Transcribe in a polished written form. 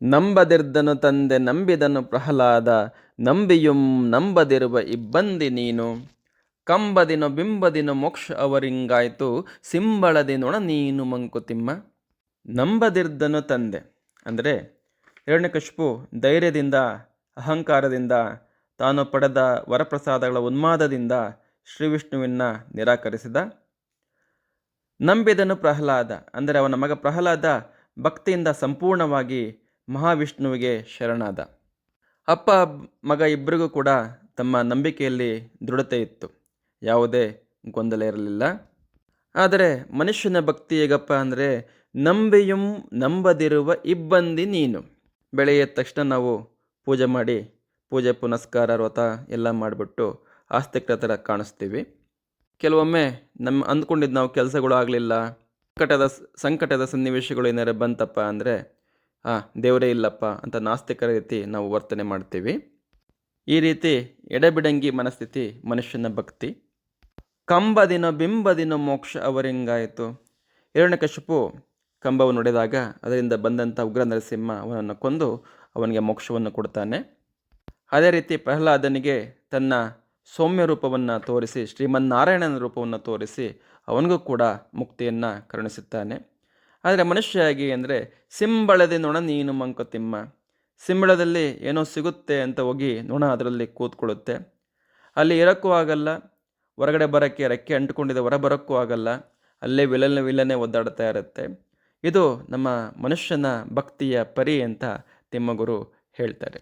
ನಂಬದಿರ್ದನು ತಂದೆ ನಂಬಿದನು ಪ್ರಹ್ಲಾದ, ನಂಬಿಯುಂ ನಂಬದಿರುವ ಇಬ್ಬಂದಿ ನೀನು. ಕಂಬದಿನ ಬಿಂಬದಿನ ಮೋಕ್ಷ ಅವರಿಂಗಾಯ್ತು, ಸಿಂಬಳದಿ ನೊಣ ನೀನು ಮಂಕುತಿಮ್ಮ. ನಂಬದಿರ್ದನು ತಂದೆ ಅಂದರೆ ಹಿರಣ್ಯಕಶಿಪು ಧೈರ್ಯದಿಂದ, ಅಹಂಕಾರದಿಂದ, ತಾನು ಪಡೆದ ವರಪ್ರಸಾದಗಳ ಉನ್ಮಾದದಿಂದ ಶ್ರೀ ವಿಷ್ಣುವಿನ ನಿರಾಕರಿಸಿದ. ನಂಬಿದನು ಪ್ರಹ್ಲಾದ ಅಂದರೆ ಅವನ ಮಗ ಪ್ರಹ್ಲಾದ ಭಕ್ತಿಯಿಂದ ಸಂಪೂರ್ಣವಾಗಿ ಮಹಾವಿಷ್ಣುವಿಗೆ ಶರಣಾದ. ಅಪ್ಪ ಮಗ ಇಬ್ಬರಿಗೂ ಕೂಡ ತಮ್ಮ ನಂಬಿಕೆಯಲ್ಲಿ ದೃಢತೆ ಇತ್ತು, ಯಾವುದೇ ಗೊಂದಲ ಇರಲಿಲ್ಲ. ಆದರೆ ಮನುಷ್ಯನ ಭಕ್ತಿ ಹೇಗಪ್ಪ ಅಂದರೆ ನಂಬಿಯುಂ ನಂಬದಿರುವ ಇಬ್ಬಂದಿ ನೀನು. ಬೆಳೆಯ ತಕ್ಷಣ ನಾವು ಪೂಜೆ ಮಾಡಿ, ಪೂಜೆ ಪುನಸ್ಕಾರ ವ್ರತ ಎಲ್ಲ ಮಾಡಿಬಿಟ್ಟು ಆಸ್ತಿಕರ ಥರ ಕಾಣಿಸ್ತೀವಿ. ಕೆಲವೊಮ್ಮೆ ಅಂದ್ಕೊಂಡಿದ್ದು ನಾವು ಕೆಲಸಗಳು ಆಗಲಿಲ್ಲ, ಸಂಕಟದ ಸನ್ನಿವೇಶಗಳು ಏನಾರು ಬಂತಪ್ಪ ಅಂದರೆ ದೇವರೇ ಇಲ್ಲಪ್ಪ ಅಂತ ನಾಸ್ತಿಕರ ರೀತಿ ನಾವು ವರ್ತನೆ ಮಾಡ್ತೀವಿ. ಈ ರೀತಿ ಎಡೆಬಿಡಂಗಿ ಮನಸ್ಥಿತಿ ಮನುಷ್ಯನ ಭಕ್ತಿ. ಕಂಬದಿನ ಬಿಂಬದಿನ ಮೋಕ್ಷ ಅವರಿಂಗಾಯಿತು. ಹಿರಣ್ಯಕಶಿಪು ಕಂಬವನ್ನು ಹೊಡೆದಾಗ ಅದರಿಂದ ಬಂದಂಥ ಉಗ್ರ ನರಸಿಂಹ ಅವನನ್ನು ಕೊಂದು ಅವನಿಗೆ ಮೋಕ್ಷವನ್ನು ಕೊಡ್ತಾನೆ. ಅದೇ ರೀತಿ ಪ್ರಹ್ಲಾದನಿಗೆ ತನ್ನ ಸೌಮ್ಯ ರೂಪವನ್ನು ತೋರಿಸಿ, ಶ್ರೀಮನ್ನಾರಾಯಣನ ರೂಪವನ್ನು ತೋರಿಸಿ ಅವನಿಗೂ ಕೂಡ ಮುಕ್ತಿಯನ್ನು ಕರುಣಿಸುತ್ತಾನೆ. ಆದರೆ ಮನುಷ್ಯ ಹೇಗೆ ಅಂದರೆ ಸಿಂಬಳದಿ ನೊಣ ನೀನು ಮಂಕುತಿಮ್ಮ. ಸಿಂಬಳದಲ್ಲಿ ಏನೋ ಸಿಗುತ್ತೆ ಅಂತ ಹೋಗಿ ನೊಣ ಅದರಲ್ಲಿ ಕೂತ್ಕೊಳ್ಳುತ್ತೆ. ಅಲ್ಲಿ ಇರೋಕ್ಕೂ ಆಗಲ್ಲ, ಹೊರಗಡೆ ಬರೋಕ್ಕೆ ರೆಕ್ಕೆ ಅಂಟ್ಕೊಂಡಿದೆ, ಹೊರ ಬರೋಕ್ಕೂ ಆಗಲ್ಲ, ಅಲ್ಲೇ ವಿಲನೆ ಒದ್ದಾಡ್ತಾ ಇರುತ್ತೆ. ಇದು ನಮ್ಮ ಮನುಷ್ಯನ ಭಕ್ತಿಯ ಪರಿ ಅಂತ ತಿಮ್ಮಗುರು ಹೇಳ್ತಾರೆ.